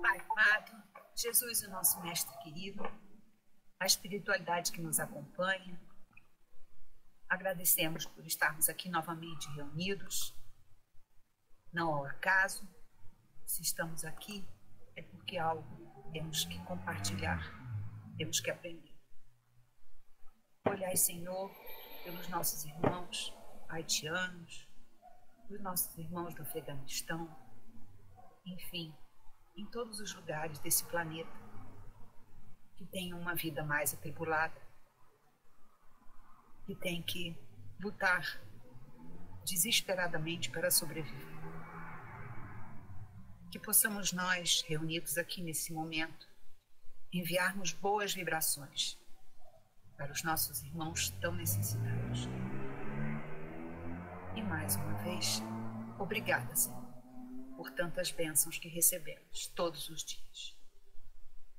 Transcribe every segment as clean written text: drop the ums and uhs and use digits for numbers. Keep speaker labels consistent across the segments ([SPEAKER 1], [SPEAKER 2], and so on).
[SPEAKER 1] Pai amado, Jesus, o nosso mestre querido, a espiritualidade que nos acompanha, agradecemos por estarmos aqui novamente reunidos, não ao acaso. Se estamos aqui é porque algo temos que compartilhar, temos que aprender. Olhai, Senhor, pelos nossos irmãos haitianos, os nossos irmãos do Afeganistão, enfim, em todos os lugares desse planeta que tem uma vida mais atribulada, que tem que lutar desesperadamente para sobreviver. Que possamos nós, reunidos aqui nesse momento, enviarmos boas vibrações para os nossos irmãos tão necessitados. E mais uma vez, obrigada, Senhor, por tantas bênçãos que recebemos todos os dias.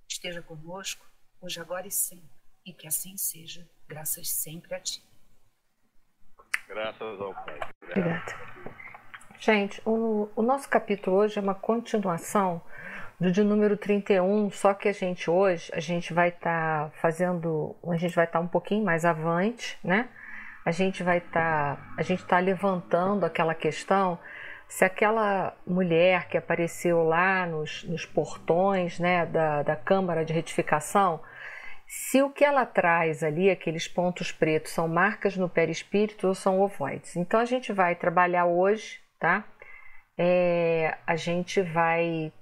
[SPEAKER 1] Esteja conosco, hoje, agora e sempre, e que assim seja, graças sempre a Ti.
[SPEAKER 2] Graças ao Pai.
[SPEAKER 3] Obrigada. Gente, o nosso capítulo hoje é uma continuação do de número 31, só que hoje a gente vai estar um pouquinho mais avante, né? A gente está levantando aquela questão se aquela mulher que apareceu lá nos portões, né, da Câmara de Retificação, se o que ela traz ali, aqueles pontos pretos, são marcas no perispírito ou são ovoides. Então a gente vai trabalhar hoje, tá? A gente vai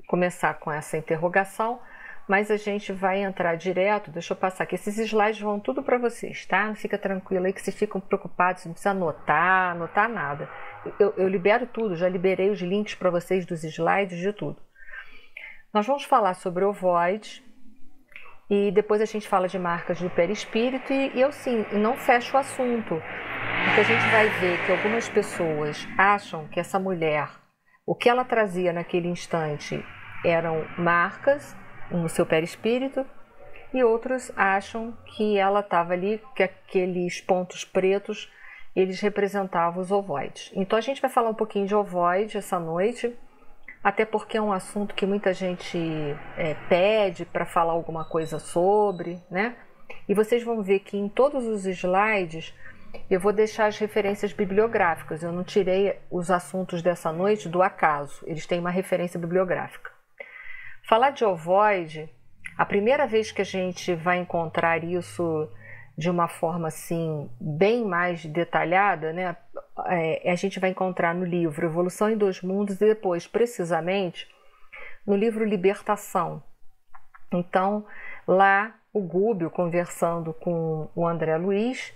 [SPEAKER 3] começar com essa interrogação, mas a gente vai entrar direto. Deixa eu passar aqui, esses slides vão tudo para vocês, tá? Não fica tranquilo aí que vocês ficam preocupados, não precisa anotar nada. Eu libero tudo, já liberei os links para vocês dos slides, de tudo. Nós vamos falar sobre ovoides e depois a gente fala de marcas do perispírito e eu sim, não fecho o assunto, porque a gente vai ver que algumas pessoas acham que essa mulher, o que ela trazia naquele instante eram marcas no seu perispírito, e outros acham que ela estava ali, que aqueles pontos pretos, eles representavam os ovoides. Então a gente vai falar um pouquinho de ovoide essa noite, até porque é um assunto que muita gente pede para falar alguma coisa sobre, né? E vocês vão ver que em todos os slides eu vou deixar as referências bibliográficas. Eu não tirei os assuntos dessa noite do acaso, eles têm uma referência bibliográfica. Falar de ovoide, a primeira vez que a gente vai encontrar isso de uma forma assim bem mais detalhada, né? A gente vai encontrar no livro Evolução em Dois Mundos e depois, precisamente, no livro Libertação. Então, lá o Gúbio, conversando com o André Luiz,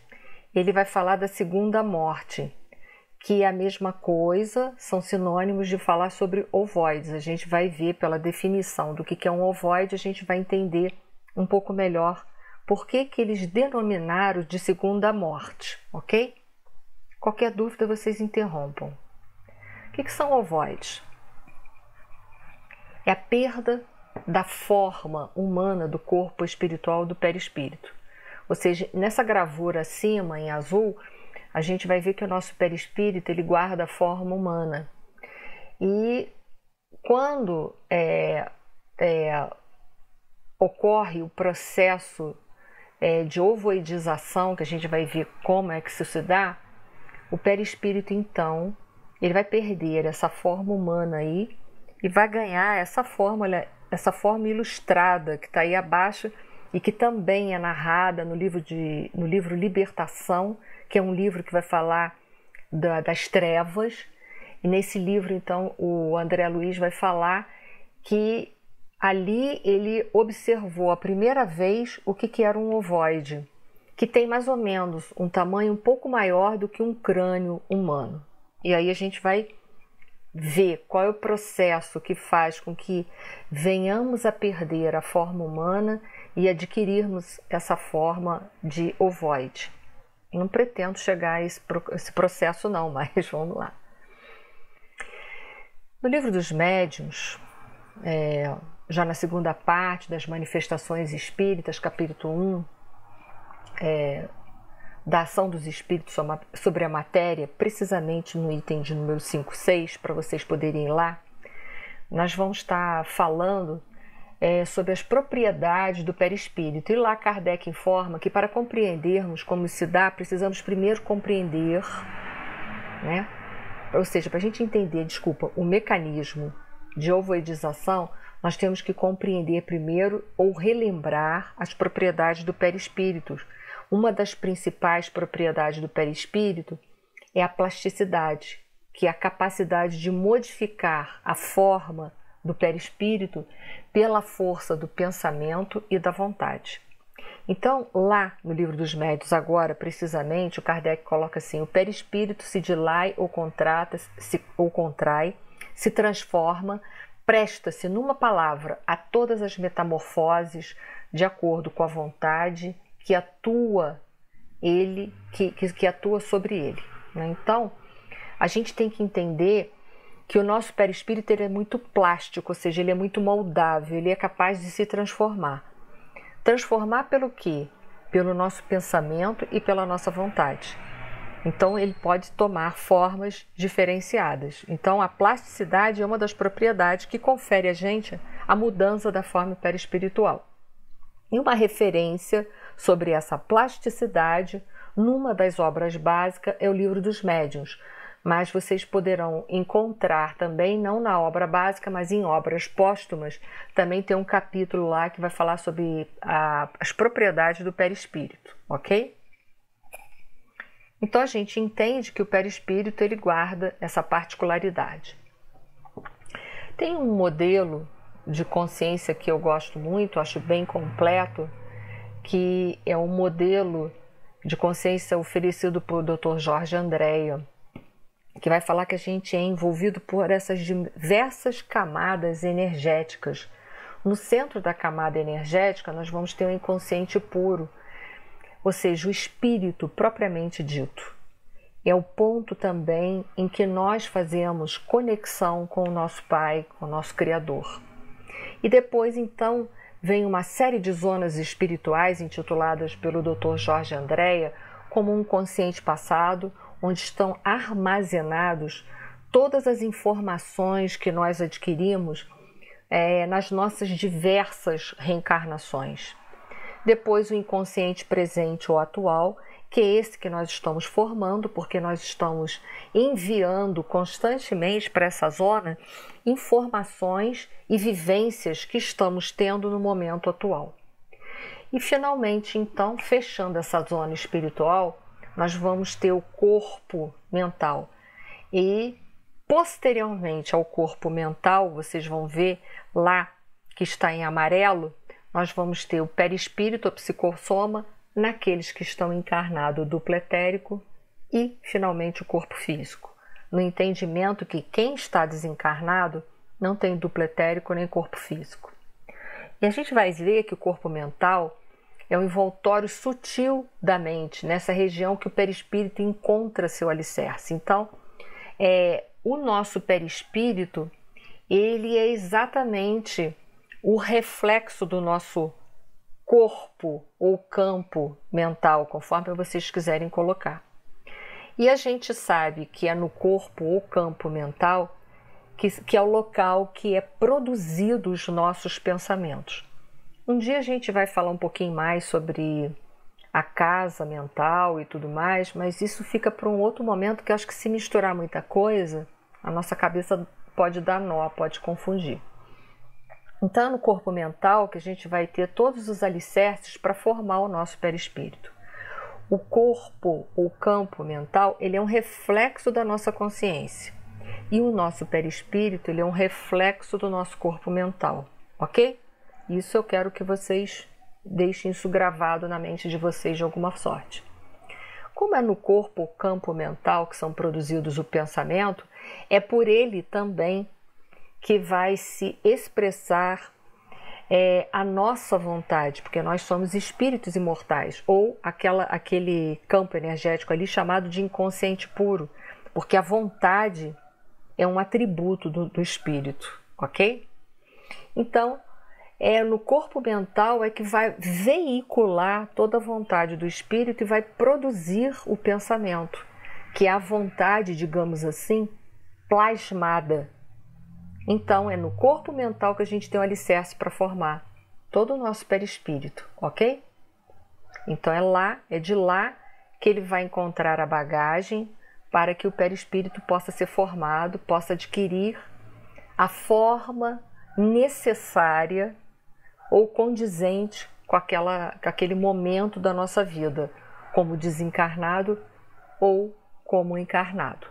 [SPEAKER 3] ele vai falar da segunda morte, que é a mesma coisa, são sinônimos de falar sobre ovoides. A gente vai ver pela definição do que é um ovoide, a gente vai entender um pouco melhor por que eles denominaram de segunda morte, ok? Qualquer dúvida vocês interrompam. O que são ovoides? É a perda da forma humana do corpo espiritual do perispírito. Ou seja, nessa gravura acima, em azul, a gente vai ver que o nosso perispírito ele guarda a forma humana. E quando ocorre o processo de ovoidização, que a gente vai ver como é que isso se dá, o perispírito, então, ele vai perder essa forma humana aí e vai ganhar essa forma ilustrada que está aí abaixo e que também é narrada no livro Libertação, que é um livro que vai falar das trevas. E nesse livro, então, o André Luiz vai falar que ali ele observou a primeira vez o que era um ovoide, que tem mais ou menos um tamanho um pouco maior do que um crânio humano. E aí a gente vai ver qual é o processo que faz com que venhamos a perder a forma humana e adquirirmos essa forma de ovoide. Não pretendo chegar a esse processo não, mas vamos lá. No livro dos médiuns, já na segunda parte das manifestações espíritas, capítulo 1, da ação dos espíritos sobre a matéria, precisamente no item de número 5.6, para vocês poderem ir lá, nós vamos estar falando sobre as propriedades do perispírito. E lá Kardec informa que para compreendermos como se dá, precisamos primeiro compreender, né? Ou seja, para a gente entender, o mecanismo de ovoidização, nós temos que compreender primeiro ou relembrar as propriedades do perispírito. Uma das principais propriedades do perispírito é a plasticidade, que é a capacidade de modificar a forma do perispírito pela força do pensamento e da vontade. Então, lá no Livro dos Médiuns, agora, precisamente, o Kardec coloca assim: o perispírito se dilai ou contrai, se transforma, presta-se, numa palavra, a todas as metamorfoses de acordo com a vontade que atua que atua sobre ele, né? Então, a gente tem que entender que o nosso perispírito ele é muito plástico, ou seja, ele é muito moldável, ele é capaz de se transformar. Transformar pelo quê? Pelo nosso pensamento e pela nossa vontade. Então, ele pode tomar formas diferenciadas. Então, a plasticidade é uma das propriedades que confere a gente a mudança da forma perispiritual. E uma referência sobre essa plasticidade, numa das obras básicas, é o Livro dos Médiuns. Mas vocês poderão encontrar também, não na obra básica, mas em obras póstumas, também tem um capítulo lá que vai falar sobre as propriedades do perispírito, ok? Então a gente entende que o perispírito ele guarda essa particularidade. Tem um modelo de consciência que eu gosto muito, acho bem completo, que é um modelo de consciência oferecido por Dr. Jorge Andréa, que vai falar que a gente é envolvido por essas diversas camadas energéticas. No centro da camada energética, nós vamos ter o inconsciente puro, ou seja, o espírito propriamente dito. É o ponto também em que nós fazemos conexão com o nosso Pai, com o nosso Criador. E depois, então, vem uma série de zonas espirituais intituladas pelo Dr. Jorge Andréa como um consciente passado, onde estão armazenados todas as informações que nós adquirimos nas nossas diversas reencarnações. Depois o inconsciente presente ou atual, que é esse que nós estamos formando, porque nós estamos enviando constantemente para essa zona informações e vivências que estamos tendo no momento atual. E finalmente, então, fechando essa zona espiritual, nós vamos ter o corpo mental. E posteriormente ao corpo mental, vocês vão ver lá que está em amarelo, nós vamos ter o perispírito, o psicossoma, naqueles que estão encarnados, o duplo etérico e, finalmente, o corpo físico. No entendimento que quem está desencarnado não tem duplo etérico nem corpo físico. E a gente vai ver que o corpo mental é um envoltório sutil da mente, nessa região que o perispírito encontra seu alicerce. Então, o nosso perispírito, ele é exatamente o reflexo do nosso corpo ou campo mental, conforme vocês quiserem colocar. E a gente sabe que é no corpo ou campo mental que é o local que é produzido os nossos pensamentos. Um dia a gente vai falar um pouquinho mais sobre a casa mental e tudo mais, mas isso fica para um outro momento, que eu acho que se misturar muita coisa, a nossa cabeça pode dar nó, pode confundir. Então, no corpo mental que a gente vai ter todos os alicerces para formar o nosso perispírito. O corpo, ou campo mental, ele é um reflexo da nossa consciência. E o nosso perispírito, ele é um reflexo do nosso corpo mental, ok? Isso eu quero que vocês deixem isso gravado na mente de vocês de alguma sorte. Como é no corpo, o campo mental, que são produzidos o pensamento, é por ele também que vai se expressar a nossa vontade, porque nós somos espíritos imortais, ou aquele campo energético ali chamado de inconsciente puro, porque a vontade é um atributo do espírito, ok? Então, no corpo mental é que vai veicular toda a vontade do espírito e vai produzir o pensamento, que é a vontade, digamos assim, plasmada. Então é no corpo mental que a gente tem um alicerce para formar todo o nosso perispírito, ok? Então é de lá que ele vai encontrar a bagagem para que o perispírito possa ser formado, possa adquirir a forma necessária ou condizente com aquele momento da nossa vida, como desencarnado ou como encarnado.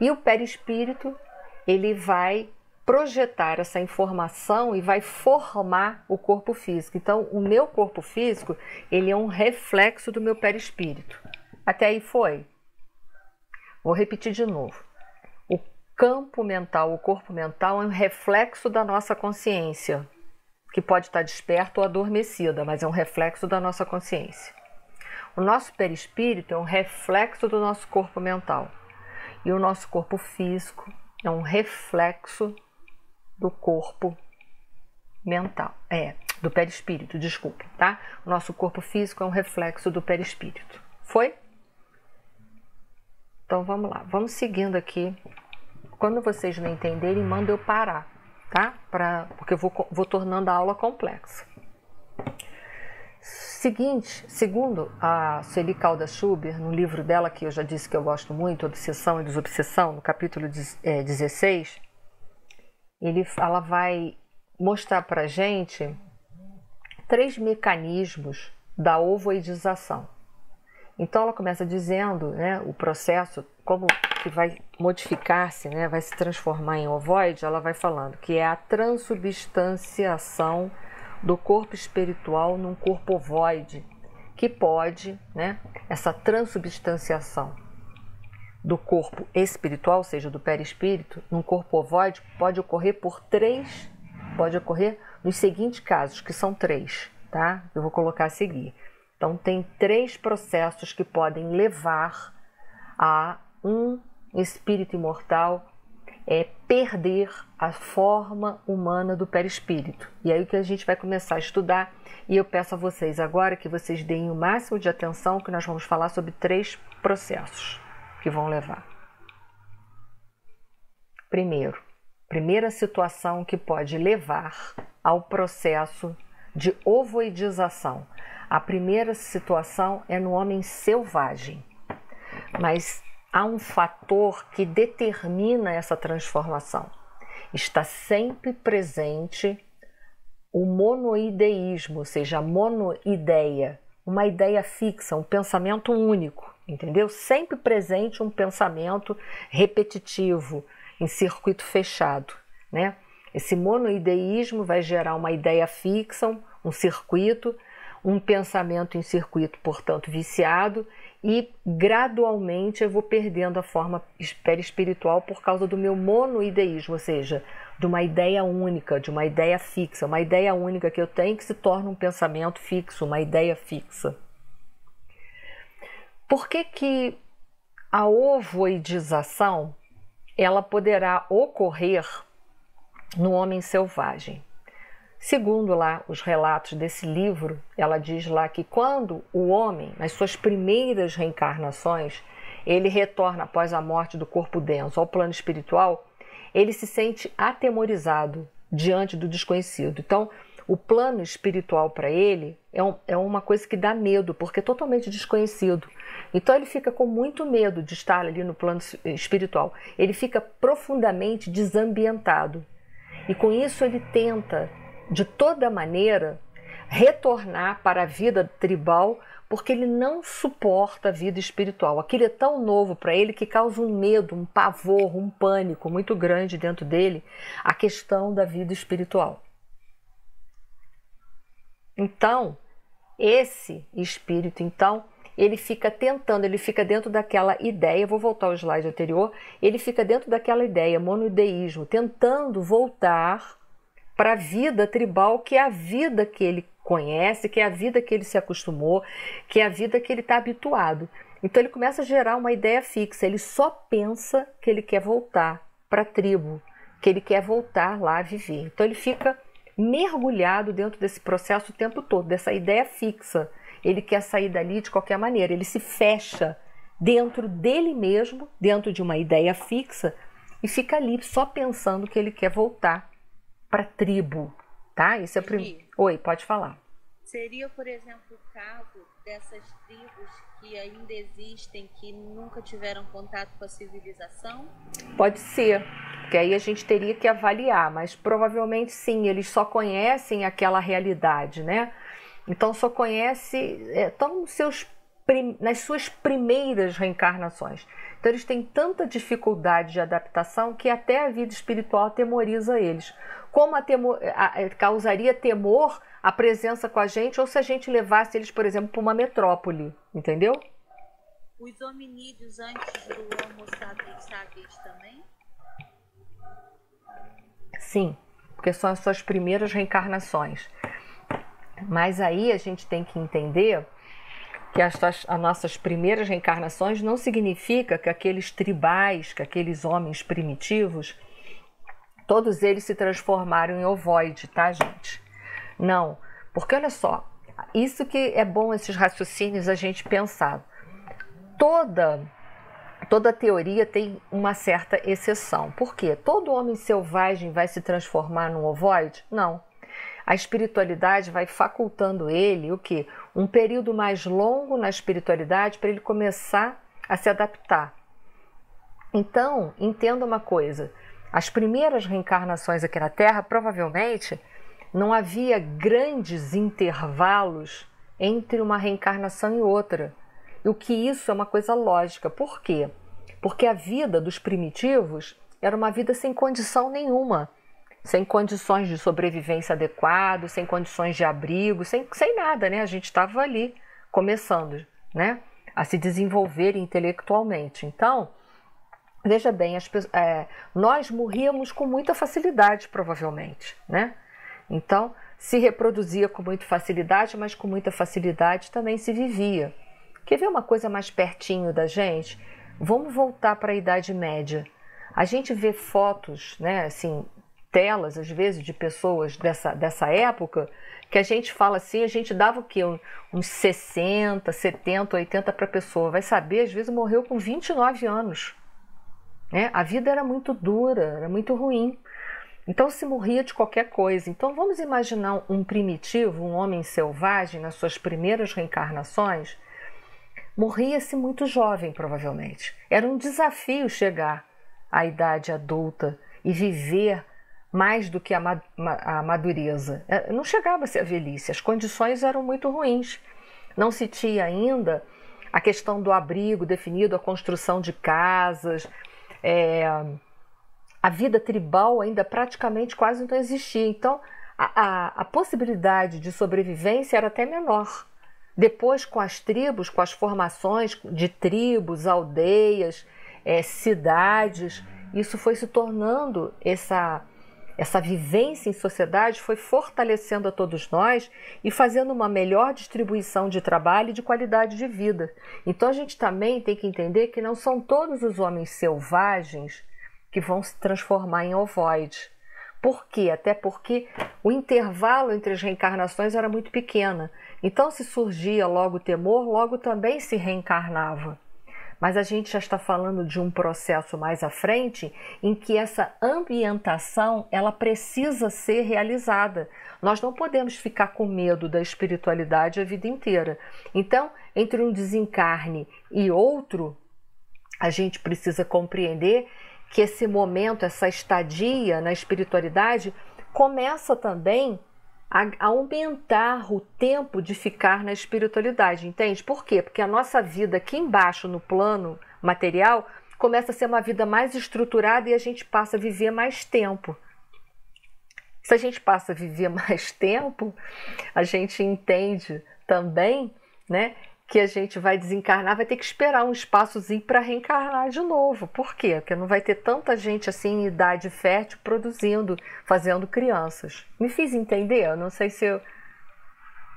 [SPEAKER 3] E o perispírito, ele vai projetar essa informação e vai formar o corpo físico. Então, o meu corpo físico, ele é um reflexo do meu perispírito. Até aí foi? Vou repetir de novo. O campo mental, o corpo mental é um reflexo da nossa consciência, que pode estar desperta ou adormecida, mas é um reflexo da nossa consciência. O nosso perispírito é um reflexo do nosso corpo mental. E o nosso corpo físico é um reflexo do corpo mental. Do perispírito, desculpe, tá? O nosso corpo físico é um reflexo do perispírito. Foi? Então vamos lá, vamos seguindo aqui. Quando vocês não entenderem, manda eu parar, tá? Porque eu vou tornando a aula complexa. Segundo a Sueli Caldas Schubert, no livro dela, que eu já disse que eu gosto muito, Obsessão e Desobsessão, no capítulo 16, ela vai mostrar para a gente 3 mecanismos da ovoidização. Então ela começa dizendo, né, o processo, como que vai modificar-se, né, vai se transformar em ovoide. Ela vai falando que é a transubstanciação do corpo espiritual num corpo ovoide, que pode, né, essa transubstanciação do corpo espiritual, ou seja, do perispírito, num corpo ovoide, pode ocorrer nos seguintes casos, que são 3, tá? Eu vou colocar a seguir. Então, tem 3 processos que podem levar a um espírito imortal perder a forma humana do perispírito. E aí o que a gente vai começar a estudar, e eu peço a vocês agora que vocês deem o máximo de atenção, que nós vamos falar sobre 3 processos que vão levar. Primeira situação que pode levar ao processo de ovoidização. A primeira situação é no homem selvagem, mas há um fator que determina essa transformação. Está sempre presente o monoideísmo, ou seja, a monoideia, uma ideia fixa, um pensamento único, entendeu? Sempre presente um pensamento repetitivo, em circuito fechado, né? Esse monoideísmo vai gerar uma ideia fixa, um circuito, um pensamento em circuito, portanto, viciado, e gradualmente eu vou perdendo a forma perispiritual por causa do meu monoideísmo, ou seja, de uma ideia única, de uma ideia fixa, uma ideia única que eu tenho que se torna um pensamento fixo, uma ideia fixa. Por que a ovoidização ela poderá ocorrer no homem selvagem? Segundo lá os relatos desse livro, ela diz lá que quando o homem, nas suas primeiras reencarnações, ele retorna após a morte do corpo denso ao plano espiritual, ele se sente atemorizado diante do desconhecido. Então, o plano espiritual para ele é uma coisa que dá medo, porque é totalmente desconhecido. Então ele fica com muito medo de estar ali no plano espiritual. Ele fica profundamente desambientado. E com isso ele tenta, de toda maneira, retornar para a vida tribal, porque ele não suporta a vida espiritual. Aquilo é tão novo para ele que causa um medo, um pavor, um pânico muito grande dentro dele, a questão da vida espiritual. Então, esse espírito, ele fica tentando, ele fica dentro daquela ideia, vou voltar ao slide anterior, ele fica dentro daquela ideia, monoideísmo, tentando voltar para a vida tribal, que é a vida que ele conhece, que é a vida que ele se acostumou, que é a vida que ele está habituado. Então ele começa a gerar uma ideia fixa, ele só pensa que ele quer voltar para a tribo, que ele quer voltar lá a viver. Então ele fica mergulhado dentro desse processo o tempo todo, dessa ideia fixa. Ele quer sair dali de qualquer maneira, ele se fecha dentro dele mesmo, dentro de uma ideia fixa, e fica ali só pensando que ele quer voltar para a tribo, tá? Isso é primeiro. Oi, pode falar.
[SPEAKER 2] Seria, por exemplo, o caso dessas tribos que ainda existem, que nunca tiveram contato com a civilização?
[SPEAKER 3] Pode ser, porque aí a gente teria que avaliar, mas provavelmente sim, eles só conhecem aquela realidade, né? Então só estão nas suas primeiras reencarnações. Então eles têm tanta dificuldade de adaptação que até a vida espiritual atemoriza eles. Como causaria temor a presença com a gente, ou se a gente levasse eles, por exemplo, para uma metrópole, entendeu?
[SPEAKER 2] Os hominídeos antes do Homo sapiens também?
[SPEAKER 3] Sim, porque são as suas primeiras reencarnações. Mas aí a gente tem que entender que as nossas primeiras reencarnações não significa que aqueles tribais, que aqueles homens primitivos, todos eles se transformaram em ovoide, tá, gente? Não, porque olha só, isso que é bom esses raciocínios a gente pensar. Toda teoria tem uma certa exceção. Por quê? Todo homem selvagem vai se transformar num ovoide? Não. A espiritualidade vai facultando ele o quê? Um período mais longo na espiritualidade para ele começar a se adaptar. Então, entenda uma coisa, as primeiras reencarnações aqui na Terra, provavelmente, não havia grandes intervalos entre uma reencarnação e outra. E o que isso é uma coisa lógica. Por quê? Porque a vida dos primitivos era uma vida sem condição nenhuma. Sem condições de sobrevivência adequada, sem condições de abrigo, sem nada, né? A gente estava ali começando, né? A se desenvolver intelectualmente. Então, veja bem, nós morríamos com muita facilidade, provavelmente, né? Então, se reproduzia com muita facilidade, mas com muita facilidade também se vivia. Quer ver uma coisa mais pertinho da gente? Vamos voltar para a Idade Média. A gente vê fotos, né, assim, telas, às vezes, de pessoas dessa época, que a gente fala assim, a gente dava o quê? Uns 60, 70, 80 para a pessoa. Vai saber, às vezes morreu com 29 anos. Né? A vida era muito dura, era muito ruim. Então se morria de qualquer coisa. Então vamos imaginar um primitivo, um homem selvagem, nas suas primeiras reencarnações, morria-se muito jovem, provavelmente. Era um desafio chegar à idade adulta e viver mais do que a madureza. Não chegava-se à velhice, as condições eram muito ruins. Não se tinha ainda a questão do abrigo definido, a construção de casas, a vida tribal ainda praticamente quase não existia. Então, a possibilidade de sobrevivência era até menor. Depois, com as tribos, com as formações de tribos, aldeias, cidades, isso foi se tornando essa vivência em sociedade foi fortalecendo a todos nós e fazendo uma melhor distribuição de trabalho e de qualidade de vida. Então a gente também tem que entender que não são todos os homens selvagens que vão se transformar em ovoide. Por quê? Até porque o intervalo entre as reencarnações era muito pequeno. Então se surgia logo o temor, logo também se reencarnava. Mas a gente já está falando de um processo mais à frente em que essa ambientação ela precisa ser realizada. Nós não podemos ficar com medo da espiritualidade a vida inteira. Então, entre um desencarne e outro, a gente precisa compreender que esse momento, essa estadia na espiritualidade, começa também a aumentar o tempo de ficar na espiritualidade, entende? Por quê? Porque a nossa vida aqui embaixo, no plano material, começa a ser uma vida mais estruturada e a gente passa a viver mais tempo. Se a gente passa a viver mais tempo, a gente entende também, né, que a gente vai desencarnar, vai ter que esperar um espaçozinho para reencarnar de novo. Por quê? Porque não vai ter tanta gente assim em idade fértil produzindo, fazendo crianças. Me fiz entender? Eu não sei se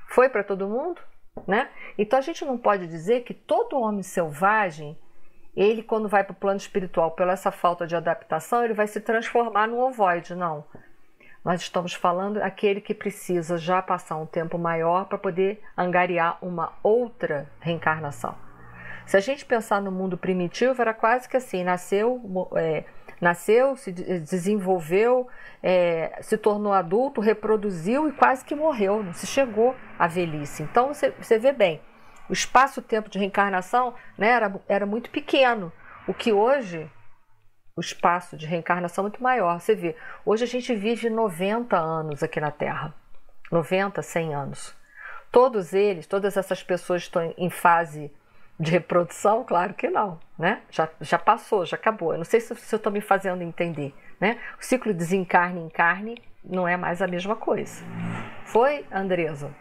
[SPEAKER 3] foi para todo mundo, né? Então a gente não pode dizer que todo homem selvagem, ele quando vai para o plano espiritual, pela essa falta de adaptação, ele vai se transformar num ovoide, não. Nós estamos falando aquele que precisa já passar um tempo maior para poder angariar uma outra reencarnação. Se a gente pensar no mundo primitivo, era quase que assim, nasceu, nasceu, se desenvolveu, se tornou adulto, reproduziu e quase que morreu, não se chegou à velhice. Então você vê bem, o espaço-tempo de reencarnação, né, era muito pequeno, o que hoje, o espaço de reencarnação é muito maior. Você vê, hoje a gente vive 90 anos aqui na Terra, 90, 100 anos. Todos eles, todas essas pessoas estão em fase de reprodução? Claro que não, né? Já passou, já acabou. Eu não sei se eu estou me fazendo entender, né? O ciclo de desencarne e encarne não é mais a mesma coisa. Foi, Andresa?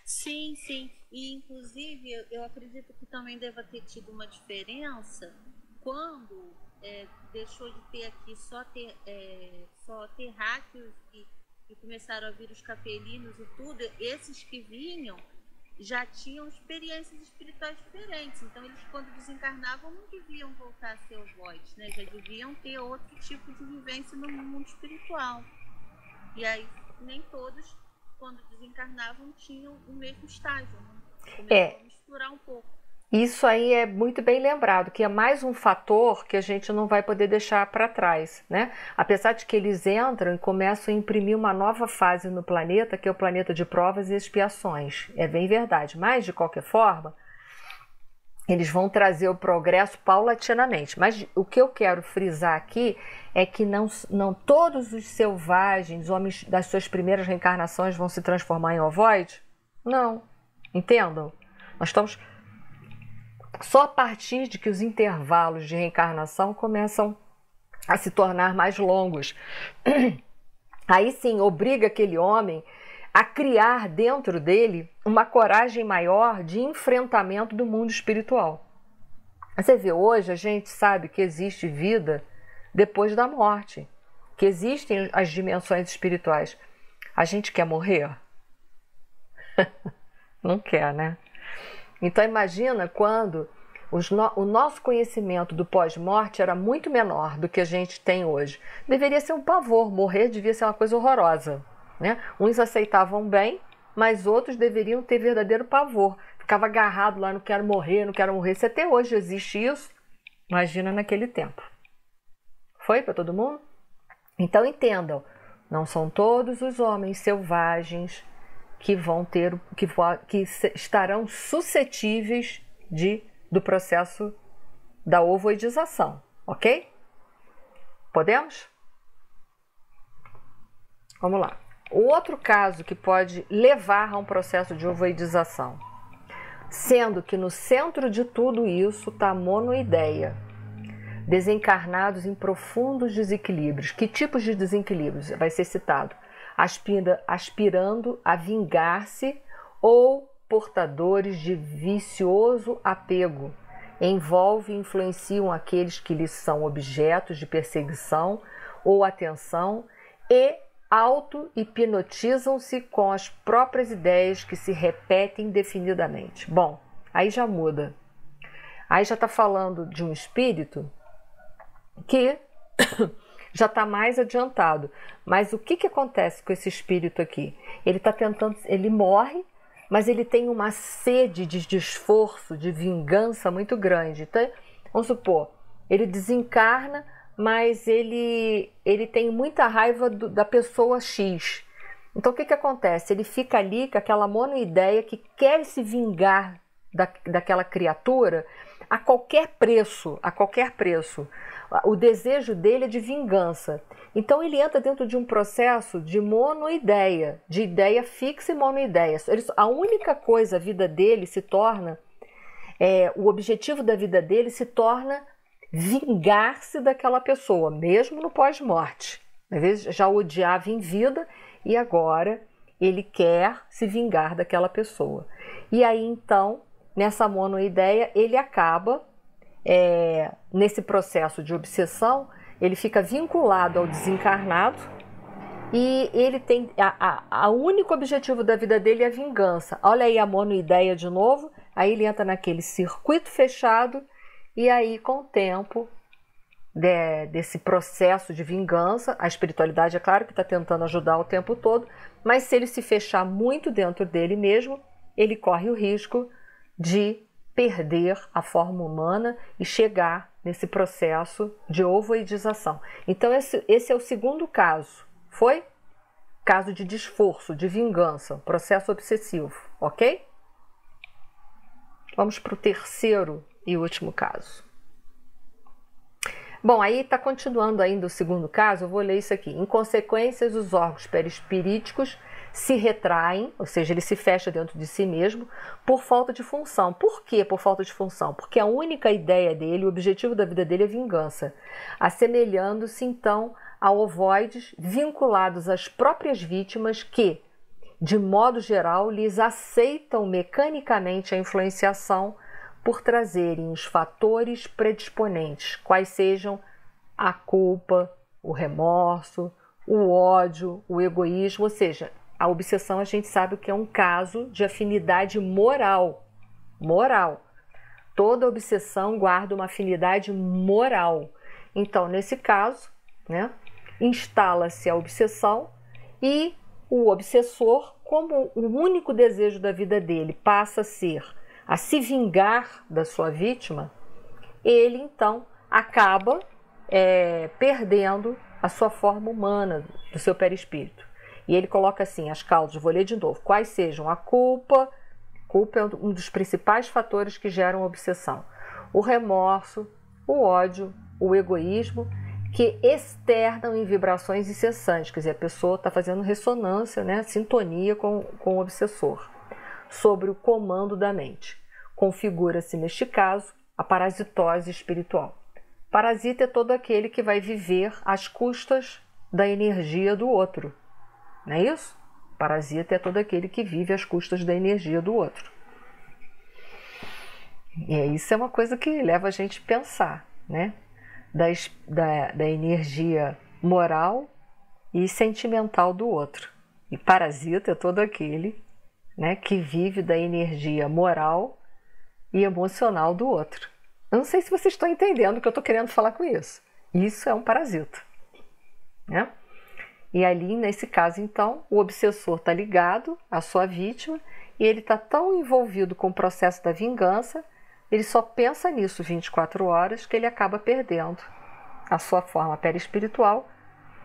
[SPEAKER 2] Sim, sim. E, inclusive, eu acredito que também deva ter tido uma diferença quando deixou de ter aqui só terráqueos e começaram a vir os capelinos e tudo. Esses que vinham já tinham experiências espirituais diferentes, então eles, quando desencarnavam, não deviam voltar a ser ovoides, né? Já deviam ter outro tipo de vivência no mundo espiritual. E aí nem todos, quando desencarnavam, tinham o mesmo estágio, né? Começou a misturar um pouco.
[SPEAKER 3] Isso aí é muito bem lembrado, que é mais um fator que a gente não vai poder deixar para trás, né? Apesar de que eles entram e começam a imprimir uma nova fase no planeta, que é o planeta de provas e expiações. É bem verdade, mas de qualquer forma, eles vão trazer o progresso paulatinamente. Mas o que eu quero frisar aqui é que não todos os selvagens, homens das suas primeiras reencarnações, vão se transformar em ovoide? Não. Entendam? Nós estamos... Só a partir de que os intervalos de reencarnação começam a se tornar mais longos. Aí sim, obriga aquele homem a criar dentro dele uma coragem maior de enfrentamento do mundo espiritual. Você vê, hoje a gente sabe que existe vida depois da morte, que existem as dimensões espirituais. A gente quer morrer? Não quer, né? Então imagina quando o nosso conhecimento do pós-morte era muito menor do que a gente tem hoje. Deveria ser um pavor, morrer devia ser uma coisa horrorosa, né? Uns aceitavam bem, mas outros deveriam ter verdadeiro pavor. Ficava agarrado lá, não quero morrer, não quero morrer. Se até hoje existe isso, imagina naquele tempo. Foi para todo mundo? Então entendam, não são todos os homens selvagens que estarão suscetíveis do processo da ovoidização, ok? Podemos? Vamos lá. O outro caso que pode levar a um processo de ovoidização, sendo que no centro de tudo isso está a monoideia, desencarnados em profundos desequilíbrios. Que tipos de desequilíbrios vai ser citado? Aspirando a vingar-se ou portadores de vicioso apego, envolve e influenciam aqueles que lhes são objetos de perseguição ou atenção e auto-hipnotizam-se com as próprias ideias que se repetem indefinidamente. Bom, aí já muda. Aí já está falando de um espírito que já está mais adiantado. Mas o que acontece com esse espírito aqui? Ele está tentando, ele morre, mas ele tem uma sede de esforço, de vingança muito grande. Então, vamos supor, ele desencarna, mas ele tem muita raiva da pessoa X. Então, o que acontece? Ele fica ali com aquela monoideia que quer se vingar daquela criatura a qualquer preço, a qualquer preço. O desejo dele é de vingança. Então ele entra dentro de um processo de monoideia, de ideia fixa e monoideia. A única coisa, a vida dele se torna, o objetivo da vida dele se torna vingar-se daquela pessoa, mesmo no pós-morte. Às vezes já odiava em vida e agora ele quer se vingar daquela pessoa. E aí então, nessa monoideia, ele acaba... nesse processo de obsessão, ele fica vinculado ao desencarnado e ele tem o único objetivo da vida dele é a vingança. Olha aí a monoideia de novo, aí ele entra naquele circuito fechado e aí com o tempo desse processo de vingança, a espiritualidade é claro que está tentando ajudar o tempo todo, mas se ele se fechar muito dentro dele mesmo, ele corre o risco de perder a forma humana e chegar nesse processo de ovoidização. Então esse é o segundo caso. Foi? Caso de desforço, de vingança, processo obsessivo, ok? Vamos para o terceiro e último caso. Bom, aí está continuando ainda o segundo caso, eu vou ler isso aqui. Em consequência, os órgãos perispiríticos se retraem, ou seja, ele se fecha dentro de si mesmo, por falta de função. Por que por falta de função? Porque a única ideia dele, o objetivo da vida dele é vingança, assemelhando-se então a ovoides vinculados às próprias vítimas que, de modo geral, lhes aceitam mecanicamente a influenciação por trazerem os fatores predisponentes, quais sejam a culpa, o remorso, o ódio, o egoísmo, ou seja, a obsessão a gente sabe que é um caso de afinidade moral. Moral. Toda obsessão guarda uma afinidade moral. Então, nesse caso, né, instala-se a obsessão e o obsessor, como o único desejo da vida dele passa a ser a se vingar da sua vítima, ele então acaba perdendo a sua forma humana, do seu perispírito. E ele coloca assim as causas, vou ler de novo, quais sejam a culpa é um dos principais fatores que geram obsessão, o remorso, o ódio, o egoísmo, que externam em vibrações incessantes, quer dizer, a pessoa está fazendo ressonância, né, sintonia com o obsessor, sobre o comando da mente. Configura-se, neste caso, a parasitose espiritual. Parasita é todo aquele que vai viver às custas da energia do outro. Não é isso? Parasita é todo aquele que vive às custas da energia do outro. E isso é uma coisa que leva a gente a pensar, né? Da energia moral e sentimental do outro. E parasita é todo aquele, né, que vive da energia moral e emocional do outro. Eu não sei se vocês estão entendendo o que eu estou querendo falar com isso. Isso é um parasita, né? E ali, nesse caso, então, o obsessor está ligado à sua vítima e ele está tão envolvido com o processo da vingança, ele só pensa nisso 24 horas que ele acaba perdendo a sua forma perispiritual.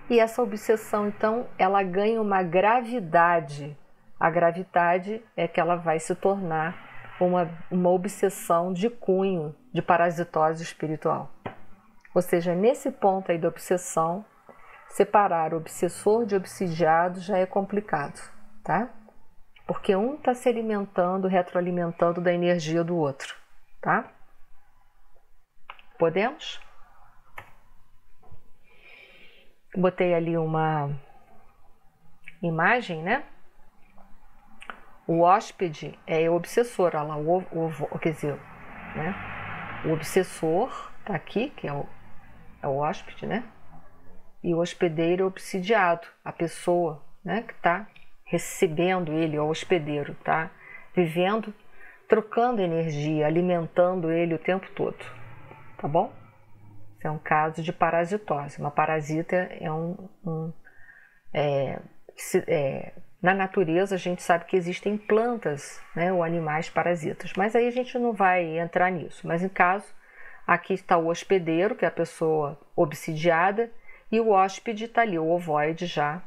[SPEAKER 3] E essa obsessão, então, ela ganha uma gravidade. A gravidade é que ela vai se tornar uma obsessão de cunho, de parasitose espiritual. Ou seja, nesse ponto aí da obsessão, separar o obsessor de obsidiado já é complicado, tá? Porque um está se alimentando, retroalimentando da energia do outro, tá? Podemos? Botei ali uma imagem, né? O hóspede é o obsessor, olha lá, quer dizer, né? O obsessor tá aqui, que é o hóspede, né? E o hospedeiro é o obsidiado, a pessoa, né, que está recebendo ele, é o hospedeiro, tá vivendo, trocando energia, alimentando ele o tempo todo, tá bom? Isso é um caso de parasitose. Uma parasita na natureza a gente sabe que existem plantas, né, ou animais parasitas, mas aí a gente não vai entrar nisso. Mas em caso, aqui está o hospedeiro, que é a pessoa obsidiada, e o hóspede está ali, o ovoide já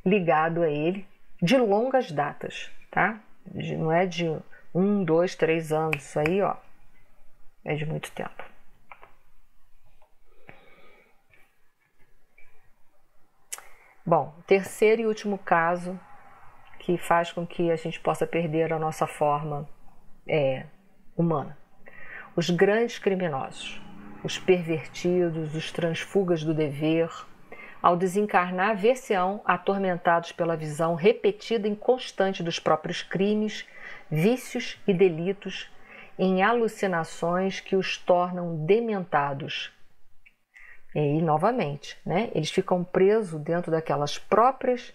[SPEAKER 3] ligado a ele, de longas datas, tá? Não é de 1, 2, 3 anos, isso aí, ó, é de muito tempo. Bom, terceiro e último caso que faz com que a gente possa perder a nossa forma humana. Os grandes criminosos, os pervertidos, os transfugas do dever, ao desencarnar, ver-se-ão atormentados pela visão repetida e inconstante dos próprios crimes, vícios e delitos, em alucinações que os tornam dementados. E aí, novamente, né, eles ficam presos dentro daquelas próprias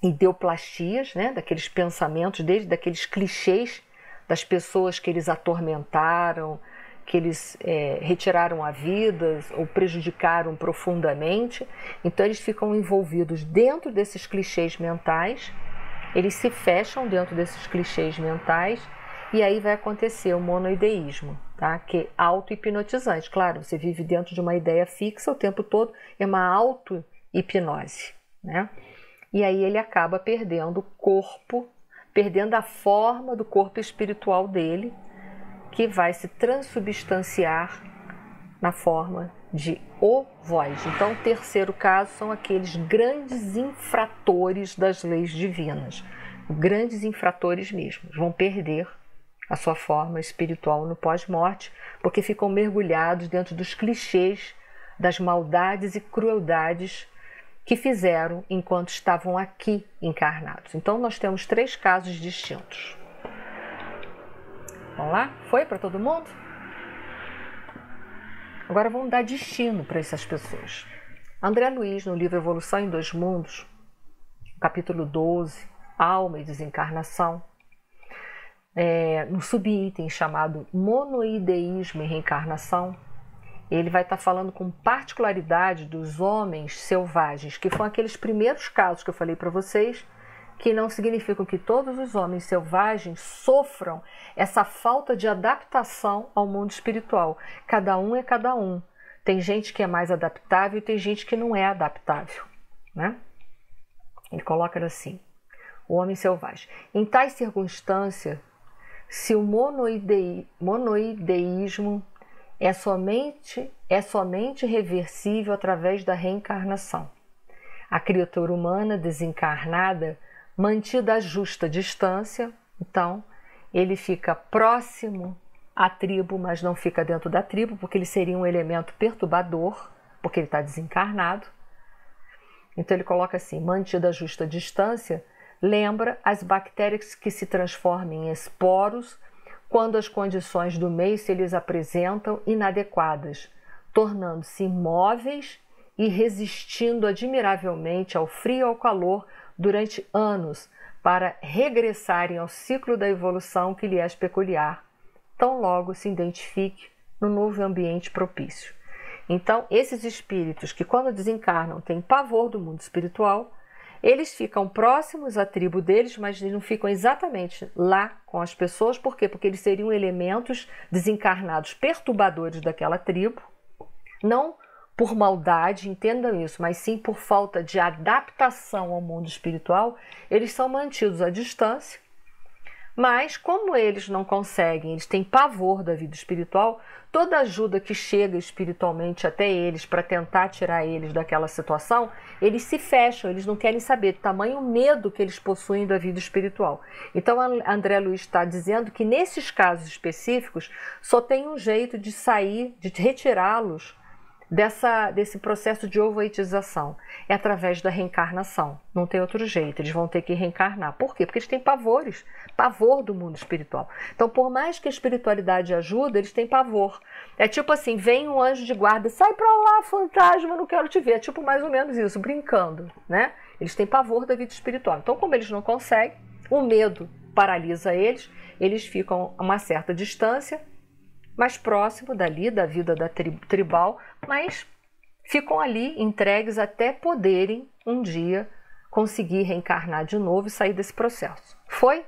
[SPEAKER 3] ideoplastias, né, daqueles pensamentos, desde daqueles clichês das pessoas que eles atormentaram, que eles retiraram a vida ou prejudicaram profundamente. Então eles ficam envolvidos dentro desses clichês mentais, eles se fecham dentro desses clichês mentais e aí vai acontecer o monoideísmo, tá? Que é auto-hipnotizante. Claro, você vive dentro de uma ideia fixa o tempo todo, é uma auto-hipnose, né? E aí ele acaba perdendo o corpo, perdendo a forma do corpo espiritual dele, que vai se transubstanciar na forma de ovoide. Então, o terceiro caso são aqueles grandes infratores das leis divinas, grandes infratores mesmo, vão perder a sua forma espiritual no pós-morte, porque ficam mergulhados dentro dos clichês das maldades e crueldades que fizeram enquanto estavam aqui encarnados. Então, nós temos 3 casos distintos. Vamos lá? Foi para todo mundo? Agora vamos dar destino para essas pessoas. André Luiz, no livro Evolução em 2 Mundos, capítulo 12, Alma e Desencarnação, no subitem chamado Monoideísmo e Reencarnação, ele vai estar falando com particularidade dos homens selvagens, que foram aqueles primeiros casos que eu falei para vocês, que não significam que todos os homens selvagens sofram essa falta de adaptação ao mundo espiritual. Cada um é cada um. Tem gente que é mais adaptável e tem gente que não é adaptável, né? Ele coloca assim, o homem selvagem. Em tais circunstâncias, se o monoideísmo é somente reversível através da reencarnação. A criatura humana desencarnada, mantida a justa distância, então ele fica próximo à tribo, mas não fica dentro da tribo, porque ele seria um elemento perturbador, porque ele está desencarnado. Então ele coloca assim, mantida a justa distância, lembra as bactérias que se transformam em esporos quando as condições do meio se lhes apresentam inadequadas, tornando-se imóveis e resistindo admiravelmente ao frio e ao calor durante anos para regressarem ao ciclo da evolução que lhe é peculiar, tão logo se identifique no novo ambiente propício. Então, esses espíritos que quando desencarnam têm pavor do mundo espiritual, eles ficam próximos à tribo deles, mas eles não ficam exatamente lá com as pessoas. Por quê? Porque eles seriam elementos desencarnados perturbadores daquela tribo, não por maldade, entendam isso, mas sim por falta de adaptação ao mundo espiritual. Eles são mantidos à distância, mas como eles não conseguem, eles têm pavor da vida espiritual, toda ajuda que chega espiritualmente até eles para tentar tirar eles daquela situação, eles se fecham, eles não querem saber, tamanho medo que eles possuem da vida espiritual. Então, André Luiz está dizendo que nesses casos específicos só tem um jeito de sair, de retirá-los desse processo de ovoitização, é através da reencarnação. Não tem outro jeito, eles vão ter que reencarnar. Por quê? Porque eles têm pavor do mundo espiritual. Então, por mais que a espiritualidade ajude, eles têm pavor. É tipo assim, vem um anjo de guarda, sai pra lá, fantasma, não quero te ver. É tipo mais ou menos isso, brincando, né? Eles têm pavor da vida espiritual. Então, como eles não conseguem, o medo paralisa eles, eles ficam a uma certa distância, mais próximo dali, da vida da tribal, mas ficam ali entregues até poderem um dia conseguir reencarnar de novo e sair desse processo. Foi?